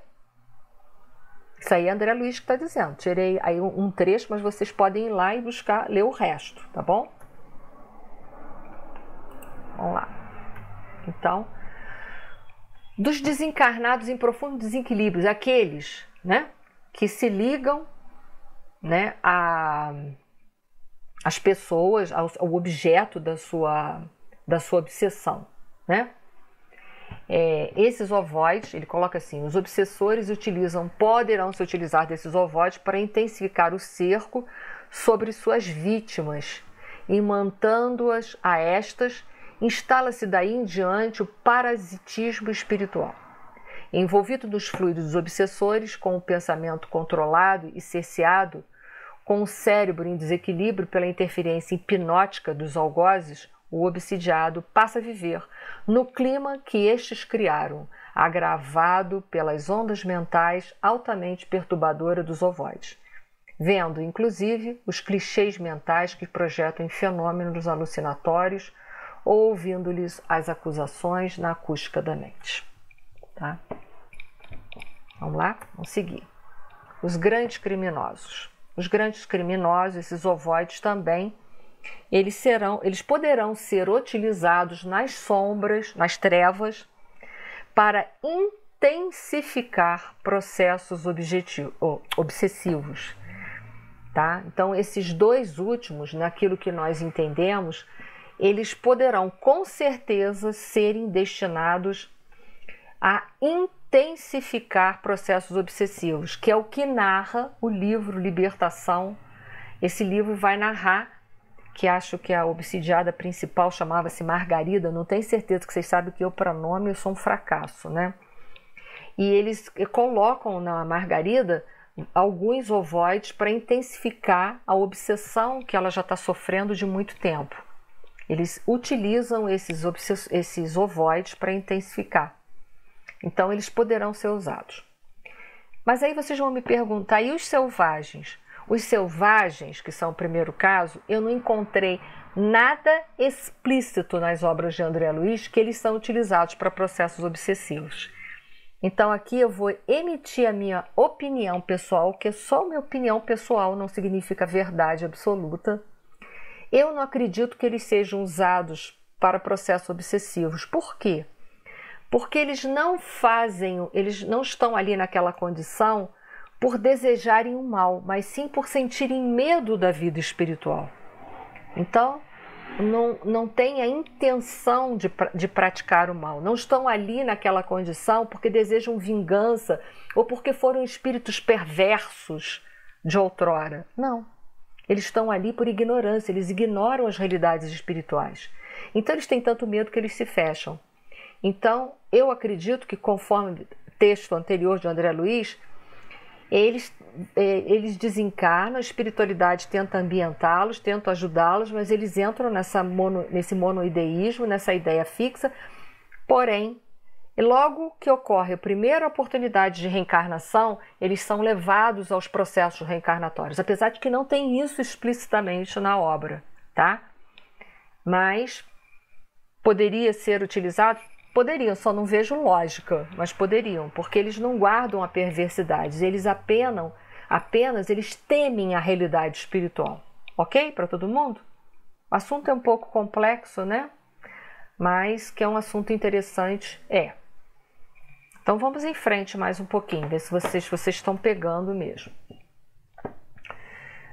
[SPEAKER 3] Isso aí é André Luiz que está dizendo. Tirei aí um trecho, mas vocês podem ir lá e buscar, ler o resto, tá bom? Vamos lá. Então, dos desencarnados em profundo desequilíbrio, aqueles, né, que se ligam, né, as pessoas, ao objeto da sua obsessão, né? Esses ovoides, ele coloca assim, os obsessores poderão se utilizar desses ovoides para intensificar o cerco sobre suas vítimas, imantando-as a estas, instala-se daí em diante o parasitismo espiritual. Envolvido nos fluidos dos obsessores, com o pensamento controlado e cerceado, com o cérebro em desequilíbrio pela interferência hipnótica dos algozes, o obsidiado passa a viver no clima que estes criaram, agravado pelas ondas mentais altamente perturbadoras dos ovoides, vendo, inclusive, os clichês mentais que projetam em fenômenos alucinatórios ou ouvindo-lhes as acusações na acústica da mente. Tá? Vamos lá? Vamos seguir. os grandes criminosos. Os grandes criminosos, esses ovoides também, eles poderão ser utilizados nas sombras, nas trevas, para intensificar processos obsessivos. Tá? Então, esses dois últimos, naquilo que nós entendemos, eles poderão com certeza serem destinados a intensificar processos obsessivos, que é o que narra o livro Libertação. Esse livro vai narrar, que acho que a obsidiada principal chamava-se Margarida, não tenho certeza, que vocês sabem que eu, para nome, eu sou um fracasso, né? E eles colocam na Margarida alguns ovoides para intensificar a obsessão que ela já está sofrendo de muito tempo. Eles utilizam esses ovoides para intensificar. Então, eles poderão ser usados. Mas aí vocês vão me perguntar, e os selvagens? Os selvagens, que são o primeiro caso, eu não encontrei nada explícito nas obras de André Luiz que eles são utilizados para processos obsessivos. Então aqui eu vou emitir a minha opinião pessoal, que é só minha opinião pessoal, não significa verdade absoluta. Eu não acredito que eles sejam usados para processos obsessivos. Por quê? Porque eles não estão ali naquela condição por desejarem o mal, mas sim por sentirem medo da vida espiritual. Então, não têm a intenção de praticar o mal. Não estão ali naquela condição porque desejam vingança ou porque foram espíritos perversos de outrora. Não. Eles estão ali por ignorância, eles ignoram as realidades espirituais. Então, eles têm tanto medo que eles se fecham. Então, eu acredito que, conforme o texto anterior de André Luiz, eles desencarnam, a espiritualidade tenta ambientá-los, tenta ajudá-los, mas eles entram nesse monoideísmo, nessa ideia fixa. Porém, logo que ocorre a primeira oportunidade de reencarnação, eles são levados aos processos reencarnatórios, apesar de que não tem isso explicitamente na obra, tá? Mas poderia ser utilizado? Poderiam, só não vejo lógica, mas poderiam, porque eles não guardam a perversidade, eles apenas eles temem a realidade espiritual. Ok? Para todo mundo? O assunto é um pouco complexo, né? Mas que é um assunto interessante, é. Então vamos em frente mais um pouquinho, ver se vocês estão pegando mesmo.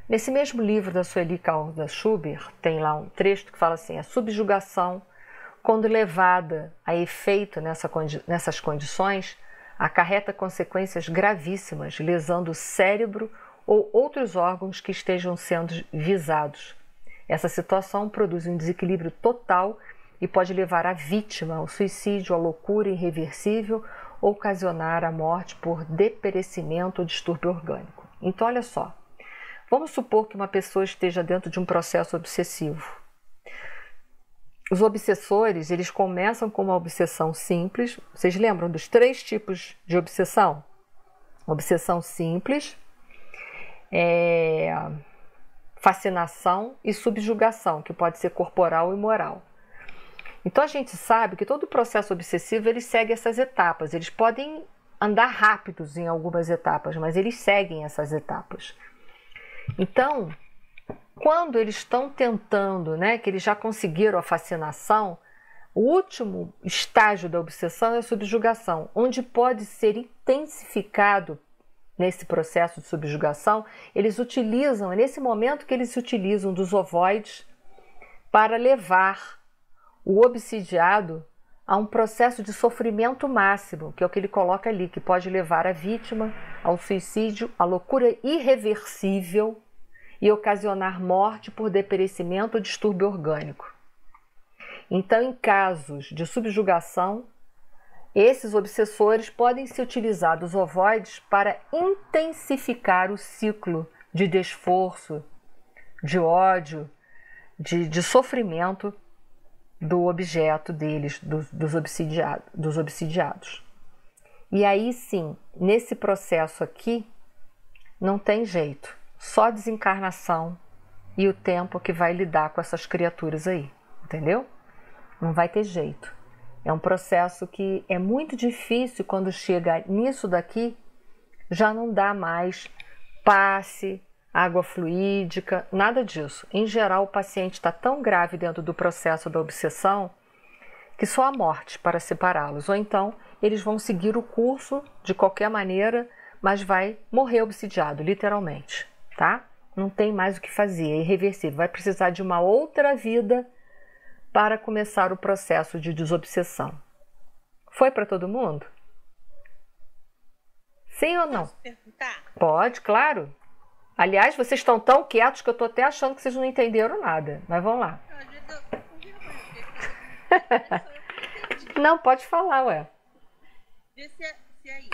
[SPEAKER 3] Nesse mesmo livro da Sueli Caldas Schubert, tem lá um trecho que fala assim: a subjugação, quando levada a efeito nessas condições, acarreta consequências gravíssimas, lesando o cérebro ou outros órgãos que estejam sendo visados. Essa situação produz um desequilíbrio total e pode levar a vítima ao suicídio, à loucura irreversível ou ocasionar a morte por deperecimento ou distúrbio orgânico. Então, olha só, vamos supor que uma pessoa esteja dentro de um processo obsessivo. Os obsessores, eles começam com uma obsessão simples. Vocês lembram dos 3 tipos de obsessão? Obsessão simples, fascinação e subjugação, que pode ser corporal e moral. Então a gente sabe que todo processo obsessivo ele segue essas etapas. Eles podem andar rápidos em algumas etapas, mas eles seguem essas etapas. Então, quando eles estão tentando, né, que eles já conseguiram a fascinação, o último estágio da obsessão é a subjugação, onde pode ser intensificado nesse processo de subjugação. Eles utilizam, é nesse momento que eles se utilizam dos ovoides para levar o obsidiado a um processo de sofrimento máximo, que é o que ele coloca ali, que pode levar a vítima ao suicídio, à loucura irreversível, e ocasionar morte por deperecimento ou distúrbio orgânico. Então, em casos de subjugação, esses obsessores podem se utilizar dos ovoides para intensificar o ciclo de desforço, de ódio, de sofrimento do objeto deles, dos obsidiados. E aí sim, nesse processo aqui, não tem jeito. Só desencarnação e o tempo que vai lidar com essas criaturas aí, entendeu? Não vai ter jeito. É um processo que é muito difícil. Quando chega nisso daqui, já não dá mais passe, água fluídica, nada disso. Em geral, o paciente está tão grave dentro do processo da obsessão que só a morte para separá-los. Ou então, eles vão seguir o curso de qualquer maneira, mas vai morrer obsidiado, literalmente, tá? Não tem mais o que fazer, é irreversível. Vai precisar de uma outra vida para começar o processo de desobsessão. Foi para todo mundo? Sim ou não?
[SPEAKER 2] Posso perguntar?
[SPEAKER 3] Pode, claro. Aliás, vocês estão tão quietos que eu estou até achando que vocês não entenderam nada. Mas vamos lá. Não, pode falar, ué.
[SPEAKER 2] Vê se é isso.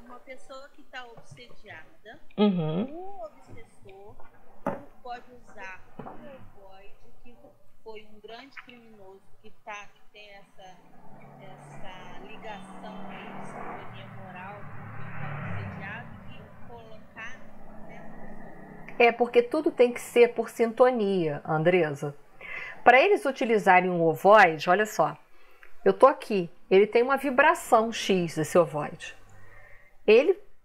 [SPEAKER 2] Uma pessoa que está obsediada, o obsessor pode usar o ovoide, que foi um grande criminoso que tem essa ligação aí de sintonia moral com quem está obsediado e colocar nessa pessoa.
[SPEAKER 3] Porque tudo tem que ser por sintonia, Andresa. Para eles utilizarem um ovoide, olha só, eu tô aqui, ele tem uma vibração X, esse ovoide.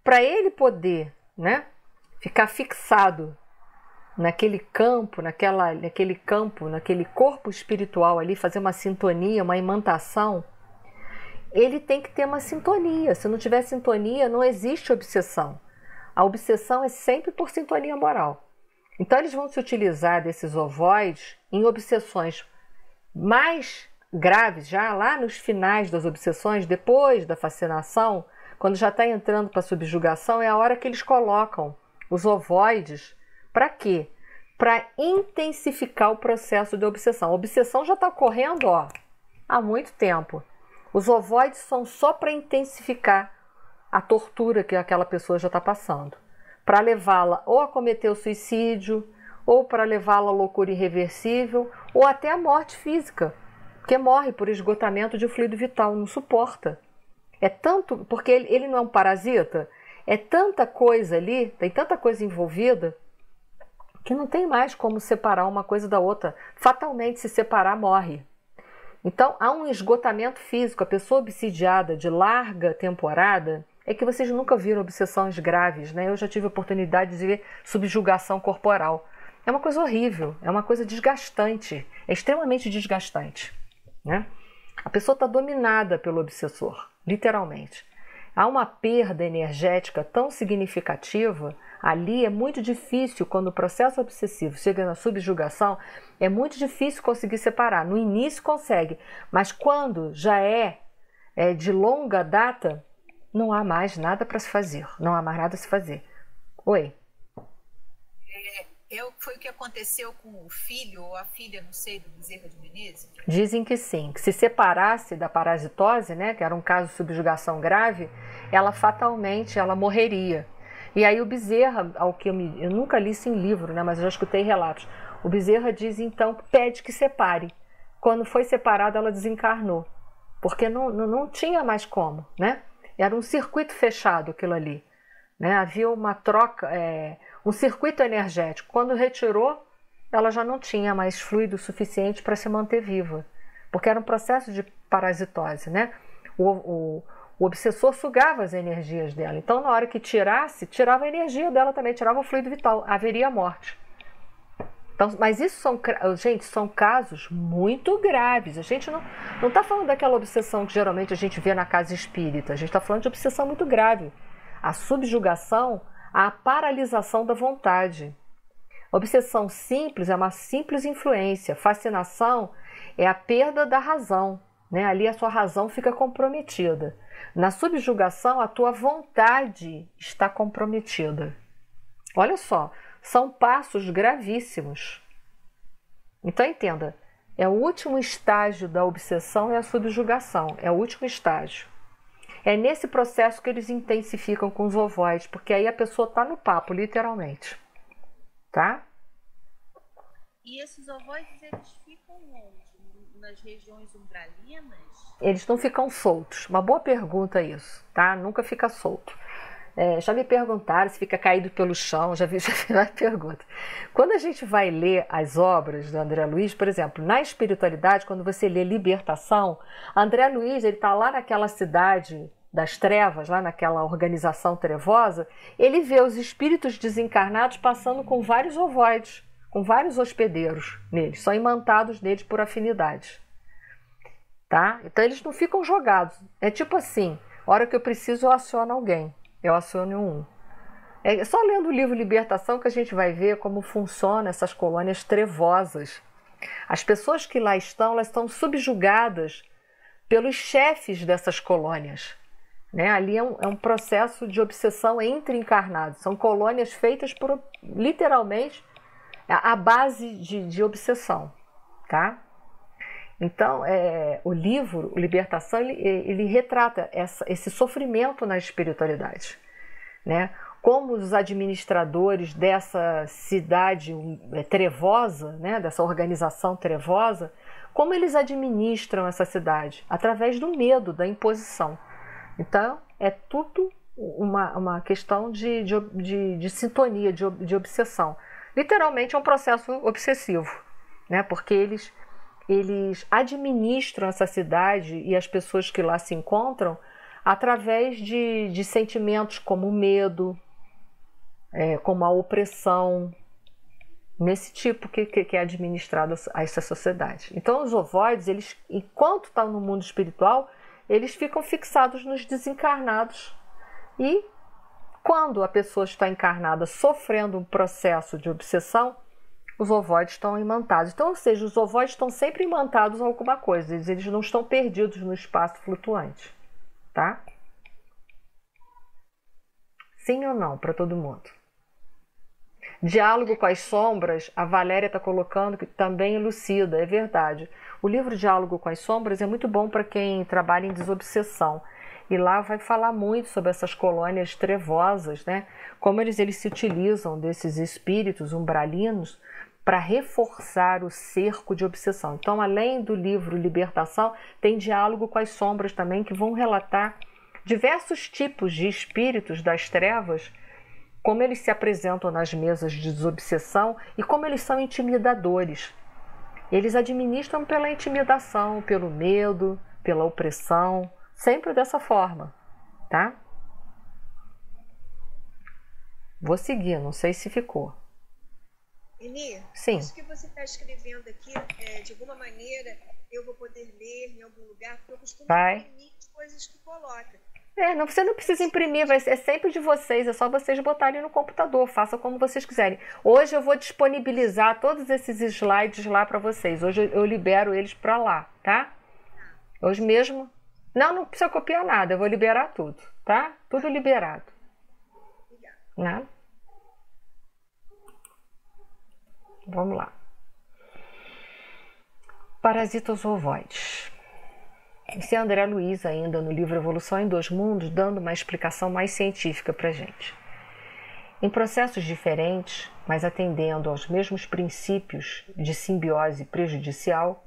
[SPEAKER 3] Para ele poder, né, ficar fixado naquele campo, naquele corpo espiritual ali, fazer uma sintonia, uma imantação, ele tem que ter uma sintonia. Se não tiver sintonia, não existe obsessão. A obsessão é sempre por sintonia moral. Então eles vão se utilizar desses ovoides em obsessões mais graves, já lá nos finais das obsessões, depois da fascinação, quando já está entrando para a subjugação, é a hora que eles colocam os ovoides. Para quê? Para intensificar o processo de obsessão. A obsessão já está ocorrendo há muito tempo. Os ovoides são só para intensificar a tortura que aquela pessoa já está passando, para levá-la ou a cometer o suicídio, ou para levá-la à loucura irreversível, ou até a morte física, porque morre por esgotamento de fluido vital, não suporta. É tanto, porque ele não é um parasita, é tanta coisa ali, tem tanta coisa envolvida, que não tem mais como separar uma coisa da outra. Fatalmente, se separar, morre. Então, há um esgotamento físico. A pessoa obsidiada de larga temporada, é que vocês nunca viram obsessões graves, né? Eu já tive a oportunidade de ver subjugação corporal. É uma coisa horrível, é uma coisa desgastante, é extremamente desgastante, né? A pessoa está dominada pelo obsessor, literalmente. Há uma perda energética tão significativa, ali é muito difícil, quando o processo obsessivo chega na subjugação, é muito difícil conseguir separar. No início consegue, mas quando já é de longa data, não há mais nada para se fazer, não há mais nada a se fazer. Oi?
[SPEAKER 1] Foi o que aconteceu com o filho ou a filha, não sei, do Bezerra de Menezes?
[SPEAKER 3] Dizem que sim, que se separasse da parasitose, né, que era um caso de subjugação grave, ela fatalmente morreria. E aí o Bezerra, ao que eu nunca li isso em livro, né, mas eu já escutei relatos, o Bezerra diz então, pede que separe. Quando foi separada, ela desencarnou, porque não tinha mais como, né? Era um circuito fechado aquilo ali, né? Havia uma troca, um circuito energético. Quando retirou, ela já não tinha mais fluido suficiente para se manter viva, porque era um processo de parasitose, né? O obsessor sugava as energias dela. Então, na hora que tirasse, tirava a energia dela também, tirava o fluido vital, haveria morte. Então, mas isso são casos muito graves. A gente não está falando daquela obsessão que geralmente a gente vê na casa espírita. A gente está falando de obsessão muito grave. A subjugação, a paralisação da vontade. A obsessão simples é uma simples influência. Fascinação é a perda da razão, né? Ali a sua razão fica comprometida. Na subjugação, a tua vontade está comprometida. Olha só, são passos gravíssimos. Então entenda, é o último estágio da obsessão, é a subjugação, é o último estágio. É nesse processo que eles intensificam com os ovoides, porque aí a pessoa está no papo, literalmente. Tá?
[SPEAKER 2] E esses ovoides, eles ficam onde? Nas regiões umbralinas?
[SPEAKER 3] Eles não ficam soltos. Uma boa pergunta isso, tá? Nunca fica solto. Já me perguntaram se fica caído pelo chão, já vi a pergunta. Quando a gente vai ler as obras do André Luiz, por exemplo, na espiritualidade, quando você lê Libertação, André Luiz, ele está lá naquela cidade das trevas, lá naquela organização trevosa, ele vê os espíritos desencarnados passando com vários ovoides, com vários hospedeiros neles, são imantados neles por afinidade. Tá? Então eles não ficam jogados. É tipo assim, a hora que eu preciso eu aciono alguém, eu aciono um. É só lendo o livro Libertação que a gente vai ver como funcionam essas colônias trevosas. As pessoas que lá estão, elas estão subjugadas pelos chefes dessas colônias. Né? Ali é um processo de obsessão entre encarnados. São colônias feitas por, literalmente, a base de obsessão. Tá? Então, o livro, Libertação, ele retrata esse sofrimento na espiritualidade. Né? Como os administradores dessa cidade trevosa, né? Dessa organização trevosa, como eles administram essa cidade? Através do medo, da imposição. Então, é tudo uma questão de sintonia, de obsessão. Literalmente é um processo obsessivo, né? Porque eles administram essa cidade e as pessoas que lá se encontram através de sentimentos como o medo, como a opressão, nesse tipo que é administrado a essa sociedade. Então os ovoides, eles, enquanto estão no mundo espiritual, eles ficam fixados nos desencarnados. E quando a pessoa está encarnada sofrendo um processo de obsessão, os ovoides estão imantados. Então, ou seja, os ovoides estão sempre imantados a alguma coisa, eles não estão perdidos no espaço flutuante. Tá? Sim ou não, para todo mundo? Diálogo com as sombras, a Valéria está colocando que também elucida, é verdade. O livro Diálogo com as Sombras é muito bom para quem trabalha em desobsessão. E lá vai falar muito sobre essas colônias trevosas, né? Como eles se utilizam desses espíritos umbralinos para reforçar o cerco de obsessão. Então, além do livro Libertação, tem Diálogo com as Sombras também, que vão relatar diversos tipos de espíritos das trevas, como eles se apresentam nas mesas de desobsessão e como eles são intimidadores. Eles administram pela intimidação, pelo medo, pela opressão, sempre dessa forma, tá? Vou seguir, não sei se ficou.
[SPEAKER 4] Eni,
[SPEAKER 3] Sim.
[SPEAKER 4] Isso que você está escrevendo aqui, de alguma maneira, eu vou poder ler em algum lugar, porque eu costumo imprimir as coisas que coloca.
[SPEAKER 3] Você não precisa imprimir, é sempre de vocês, é só vocês botarem no computador, faça como vocês quiserem. Hoje eu vou disponibilizar todos esses slides lá para vocês, hoje eu libero eles para lá, tá? Hoje mesmo, não precisa copiar nada, eu vou liberar tudo, tá? Tudo liberado. Né? Vamos lá. Parasitas ovoides. Esse é André Luiz ainda no livro Evolução em Dois Mundos, dando uma explicação mais científica para a gente. Em processos diferentes, mas atendendo aos mesmos princípios de simbiose prejudicial,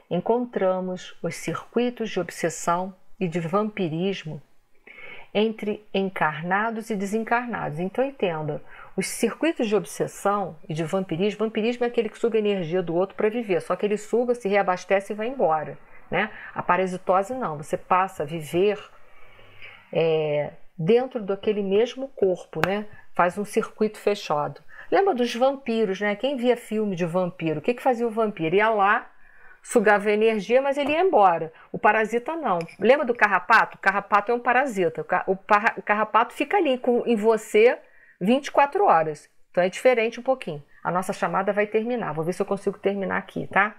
[SPEAKER 3] encontramos os circuitos de obsessão e de vampirismo entre encarnados e desencarnados. Então entenda, os circuitos de obsessão e de vampirismo é aquele que suga a energia do outro para viver, só que ele suga, se reabastece e vai embora. Né? A parasitose não, você passa a viver dentro daquele mesmo corpo, né? Faz um circuito fechado. Lembra dos vampiros, né? Quem via filme de vampiro, o que fazia o vampiro? Ia lá, sugava energia, mas ele ia embora. O parasita não. Lembra do carrapato? O carrapato é um parasita. O carrapato fica ali em você 24 horas. Então é diferente um pouquinho. A nossa chamada vai terminar. Vou ver se eu consigo terminar aqui, tá?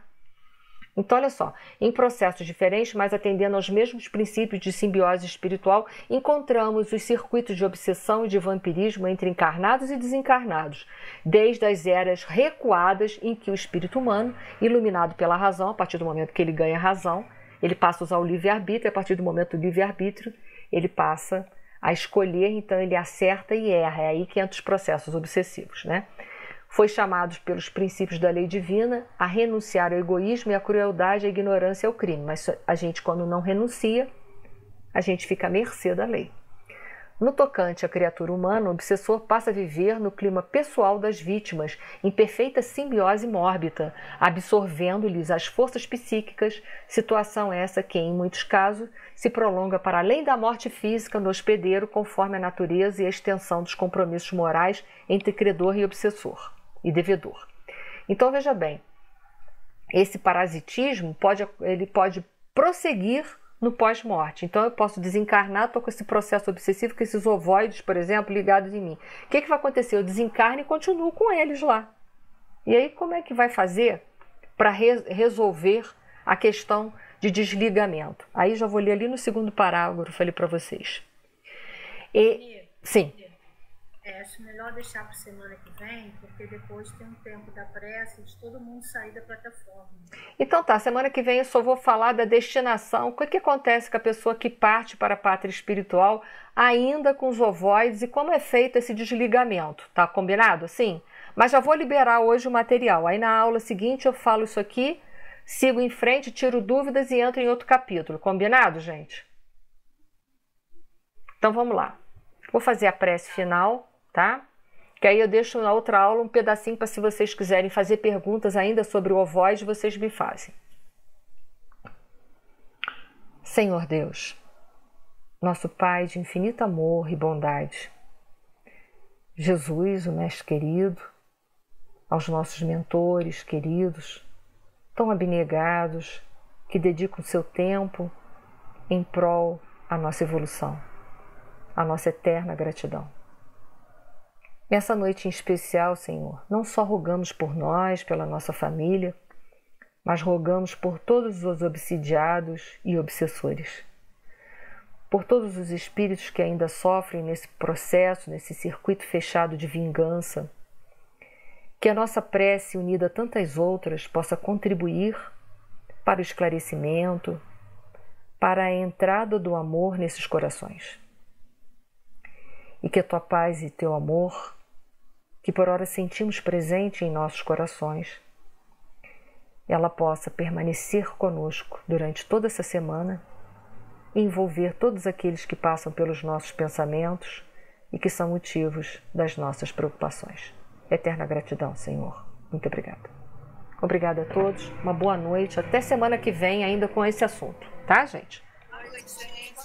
[SPEAKER 3] Então, olha só, em processos diferentes, mas atendendo aos mesmos princípios de simbiose espiritual, encontramos os circuitos de obsessão e de vampirismo entre encarnados e desencarnados, desde as eras recuadas em que o espírito humano, iluminado pela razão, a partir do momento que ele ganha razão, ele passa a usar o livre-arbítrio, a partir do momento do livre-arbítrio, ele passa a escolher, então ele acerta e erra, é aí que entra os processos obsessivos, né? Foi chamado pelos princípios da lei divina a renunciar ao egoísmo e à crueldade, à ignorância e ao crime. Mas a gente, quando não renuncia, a gente fica à mercê da lei. No tocante à criatura humana, o obsessor passa a viver no clima pessoal das vítimas, em perfeita simbiose mórbida, absorvendo-lhes as forças psíquicas, situação essa que, em muitos casos, se prolonga para além da morte física no hospedeiro, conforme a natureza e a extensão dos compromissos morais entre credor e obsessor e devedor. Então, veja bem, esse parasitismo pode prosseguir no pós-morte. Então, eu posso desencarnar, estou com esse processo obsessivo, com esses ovoides, por exemplo, ligados em mim. O que vai acontecer? Eu desencarno e continuo com eles lá. E aí, como é que vai fazer para resolver a questão de desligamento? Aí já vou ler ali no segundo parágrafo, falei para vocês. Sim.
[SPEAKER 5] Acho melhor deixar para semana que vem, porque depois tem um tempo da pressa de todo mundo sair da plataforma.
[SPEAKER 3] Então tá, semana que vem eu só vou falar da destinação. O que acontece com a pessoa que parte para a pátria espiritual ainda com os ovoides e como é feito esse desligamento, tá combinado? Sim, mas já vou liberar hoje o material. Aí na aula seguinte eu falo isso aqui, sigo em frente, tiro dúvidas e entro em outro capítulo. Combinado, gente? Então vamos lá. Vou fazer a prece final, tá? Que aí eu deixo na outra aula um pedacinho para se vocês quiserem fazer perguntas ainda sobre o ovoide, vocês me fazem. Senhor Deus, nosso Pai de infinito amor e bondade, Jesus, o Mestre querido, aos nossos mentores queridos, tão abnegados, que dedicam o seu tempo em prol à nossa evolução, a nossa eterna gratidão. Nessa noite em especial, Senhor, não só rogamos por nós, pela nossa família, mas rogamos por todos os obsidiados e obsessores, por todos os espíritos que ainda sofrem nesse processo, nesse circuito fechado de vingança, que a nossa prece, unida a tantas outras, possa contribuir para o esclarecimento, para a entrada do amor nesses corações. E que a tua paz e teu amor, que por ora sentimos presente em nossos corações, ela possa permanecer conosco durante toda essa semana e envolver todos aqueles que passam pelos nossos pensamentos e que são motivos das nossas preocupações. Eterna gratidão, Senhor. Muito obrigada. Obrigada a todos, uma boa noite, até semana que vem ainda com esse assunto, tá, gente?
[SPEAKER 4] Boa noite, gente.